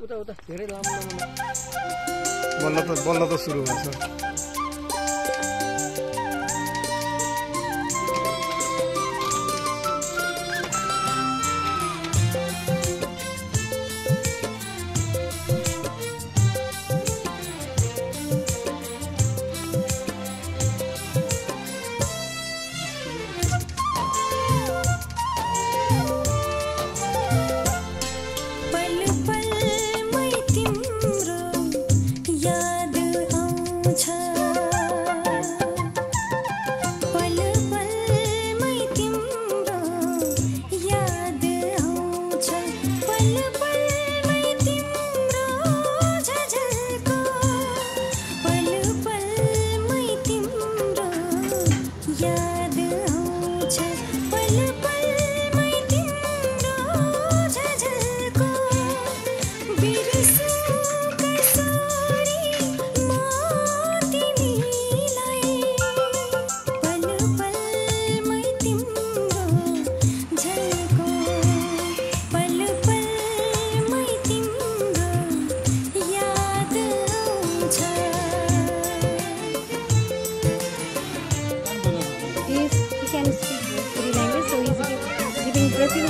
उता उता धेरै लामो बल्ल त सुरु हुन्छ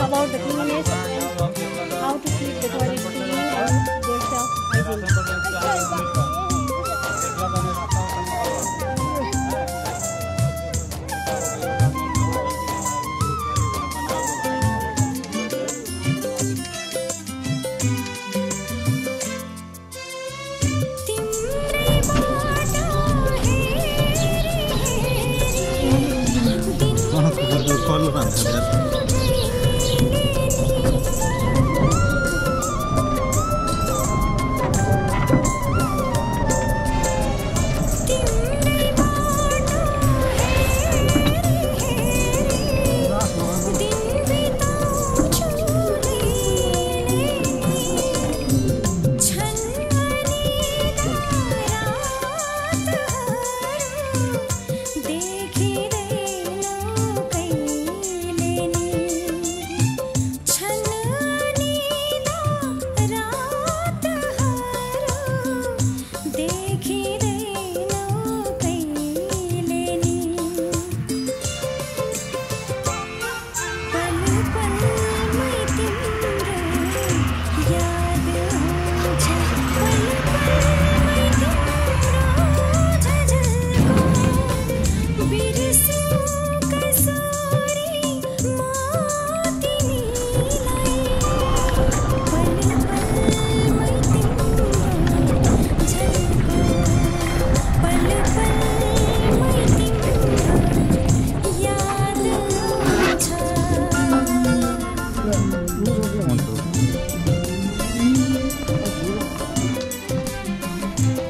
about the cleanliness and how to keep the toilet clean and their self-hygiene.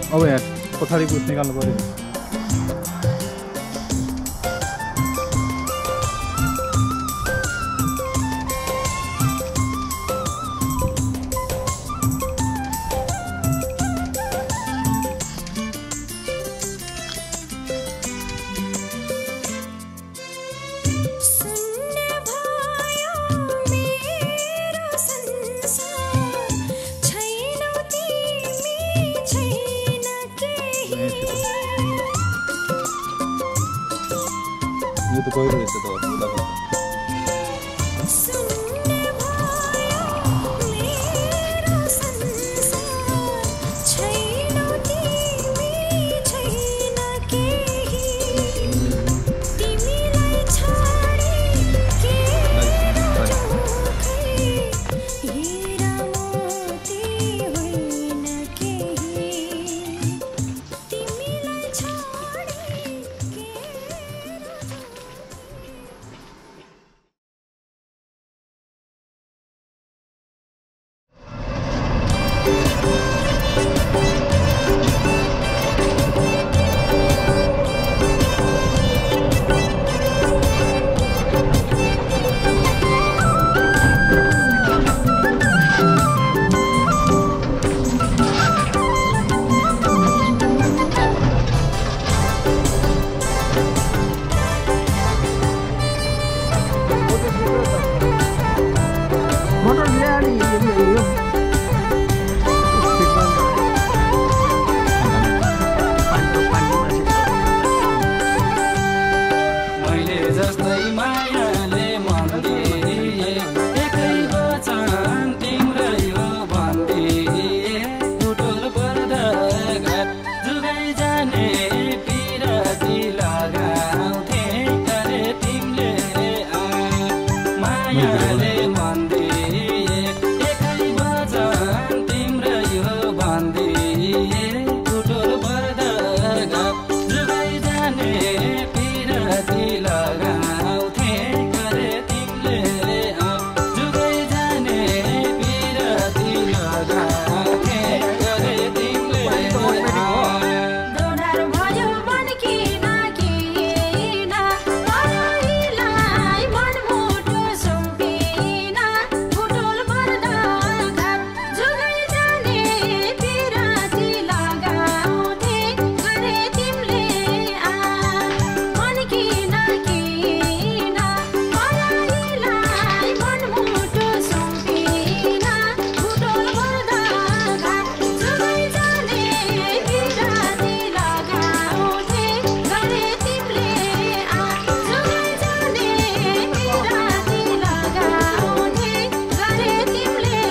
अब यहाँ पछाडि कुछ निकाल्नु पर्यो यो त गइरहेको छ त जस्तै मायाले मन दिए एकै वचन तिम्रो यो भन्दिए टुटुल पर्दा घाट जुगाइ जाने पिरती लगाउँथे करे तिमीले मायाले मन दिए एकै वचन तिम्रो यो भन्दिए टुटुल पर्दा घाट जुगाइ जाने पिरती लगाउँथे करे तिमीले जुगाइ जाने पिरती लगाउँथे करे तिमीले दोधार भयो मन किन किन अरूलाई मनमुटु सुम्पिन टुटुल पर्दा घाट जुगाइ जाने पिरती लगाउँथे करे तिमीले मन किन किन अरूलाई मनमुटु सुम्पिन टुटुल पर्दा घाट जुगाइ जाने पिरती लगाउँथे करे तिमीले जुगाइ जाने पिरती लगाउँथे करे तिमीले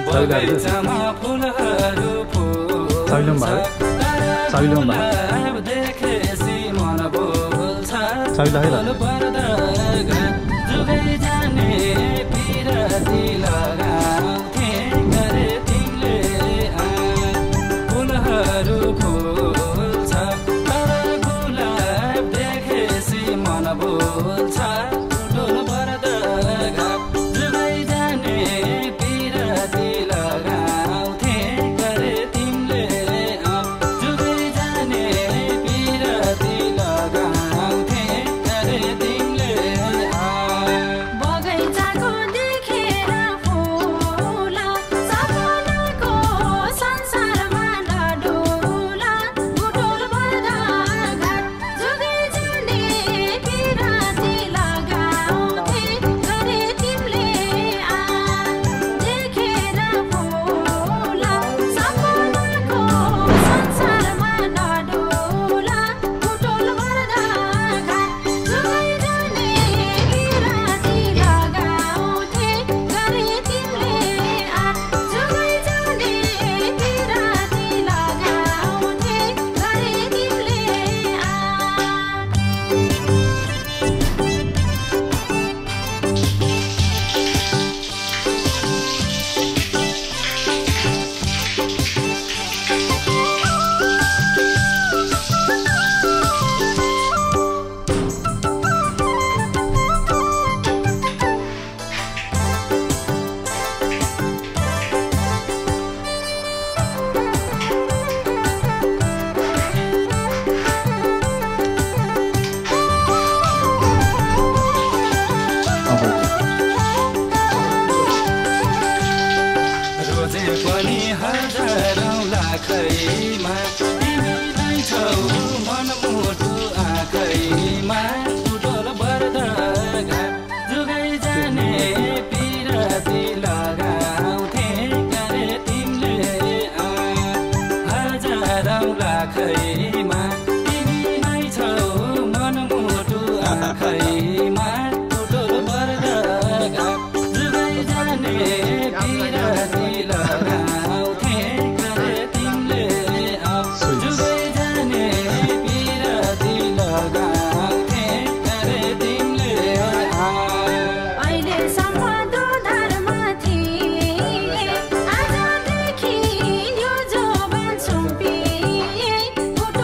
बगैँचामा फुलहरू फुल्छ साइलम भयो? साइलम भयो? गुलाब देखेपछि मन बोल्छ साइला है टुटुल पर्दा घाट जुगाइ जाने पिरती लगाउँथे करे तिमीले फुलहरू फुल्छ तर गुलाब देखेपछि मन बोल्छ टुटुल पर्दा घाट जुगाइ जाने पिरती लगाउँथे करे तिमीले जुगाइ जाने पिरती लगाउँथे करे तिमीले बगैँचाको देखेर फुल सपनाको संसारमा नडुल टुटुल पर्दा घाट जुगाइ जाने पिरती लगाउँथे करे तिमीले देखेर फुल सपनाको संसारमा नडुल टुटुल पर्दा घाट जुगाइ जाने पिरती लगाउँथे करे तिमीले जुगाइ जाने पिरती लगाउँथे करे तिमीले रोजे पनि हजारौँ लाखैमा तिमी नै छौ मनमुटु आँखैमा टुटुल पर्दा घाट जुगाइ जाने पिरती लगाउँथे करे तिमीले हजारौँ लाखैमा तिमी नै छौ मनमुटु आँखैमा टुटुल पर्दा घाट जुगाइ जाने पिरती लगाउँथे करे तिमीले जुगाइ जाने पिरती लगाउँथे करे तिमीले अहिलेसम्म दोधारमा थिए आजदेखि यो जोबन सुम्पिए टुटुल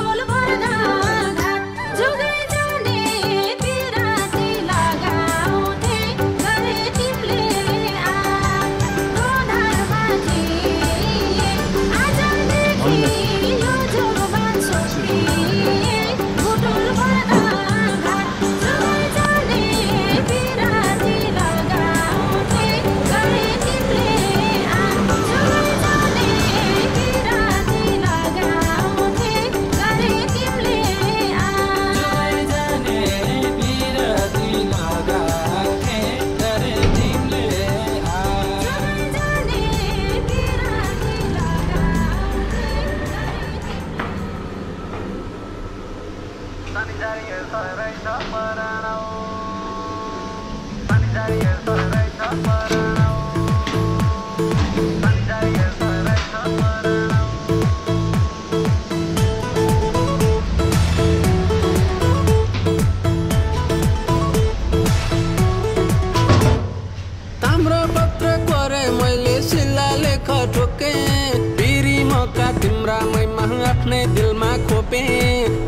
आफ्नै दिलमा खोपे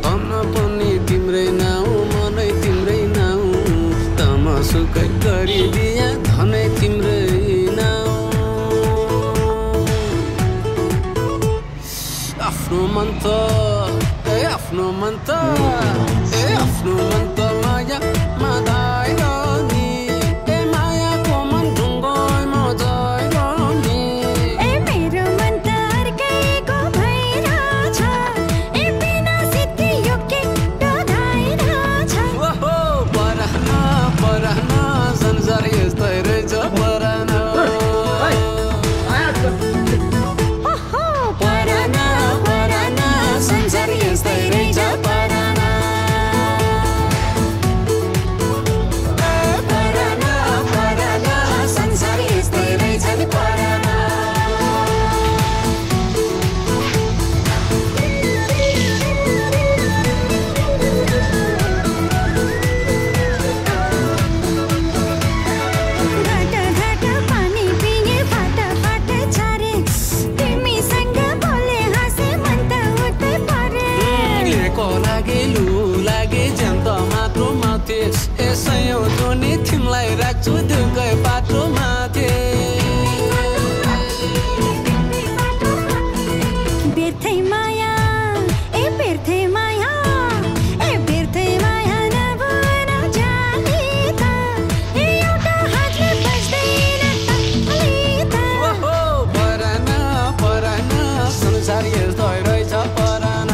तन पनि तिम्रै नाउ मनै तिम्रै नाउ तमसुकै गरिदिया धनै तिम्रै नाउ आफ्नो मन त आफ्नो मन त आफ्नो मन त माया मादाइ नि ए मायाको मन ढुङ्गोइ मजाइ नि ए मेरो मन त अर्कैको भइरहेछ ए बिना सिद्धि यो के डोधाइरहेछ ओहो परान संसार यस्तै रहेछ परान ओहो परान संसार यस्तै रहेछ परान परान संसार यस्तै रहेछ नि परान घाट पानी पिए फाट छारे तिमीसँग बोले हाँसे मन त उतै परे लिएको लागे लु लागे ज्यान त माटो माथे यसैयो दोनी तिमीलाई राख्छु दुकै बाटो माथे बेर्थै माया ए बेर्थै माया नभन जाने त ए एउटा हातले बस्दैन ताली त ओहो परान संसार यस्तै रहेछ परान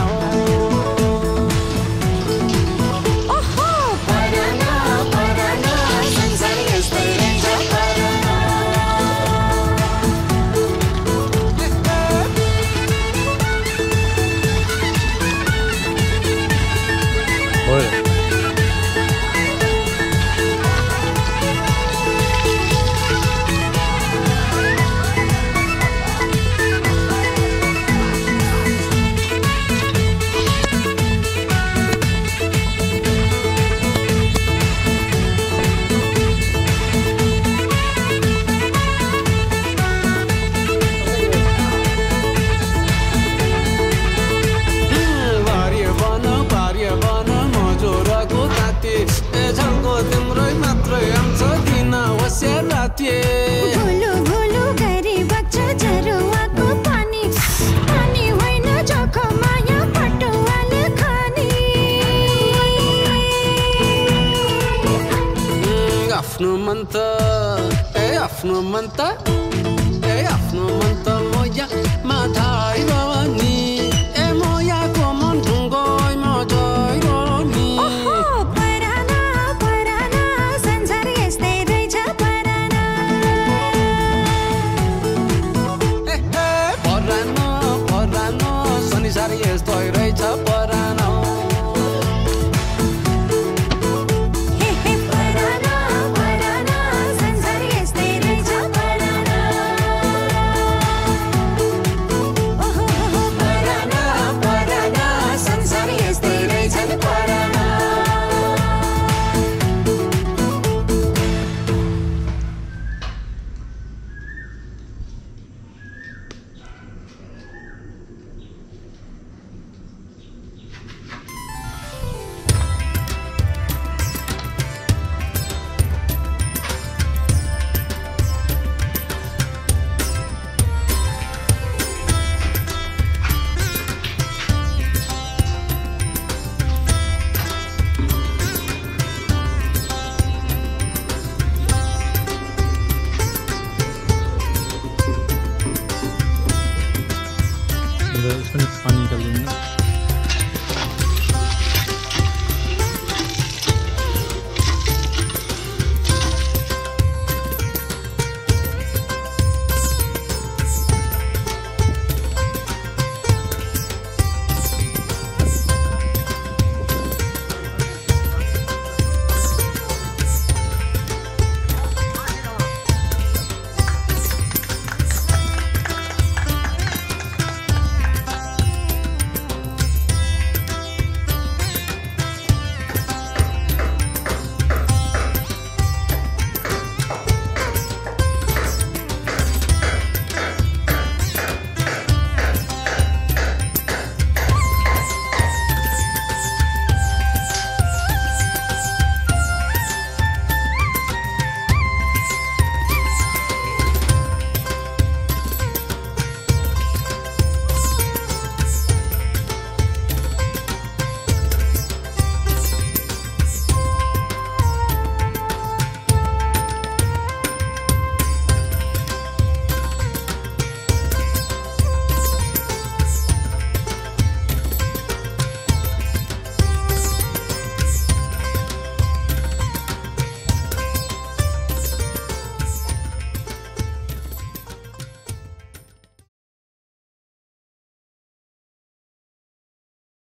ओहो परान संसार यस्तै रहेछ परान Oi. भार्य बन मजोरको ताते ए झल्को तिम्रै मात्रै आउँछ दिन होस्यार राते भुलु गरी बग्छ झरुवाको पानी होइन जोखो माया पटुवाले खानी आफ्नो मन त आफ्नो मन त आफ्नो मन त मोया माथाइ नि ए मोयाको मन ढुङ्गोइ मजाइ नि ओहो परान संसार यस्तै रहेछ परान परान संसार यस्तै रहेछ परान हे परान संसार यस्तै रहेछ परान ओहो परान संसार यस्तै रहेछ नि परान इसमें पानी निकाल देंगे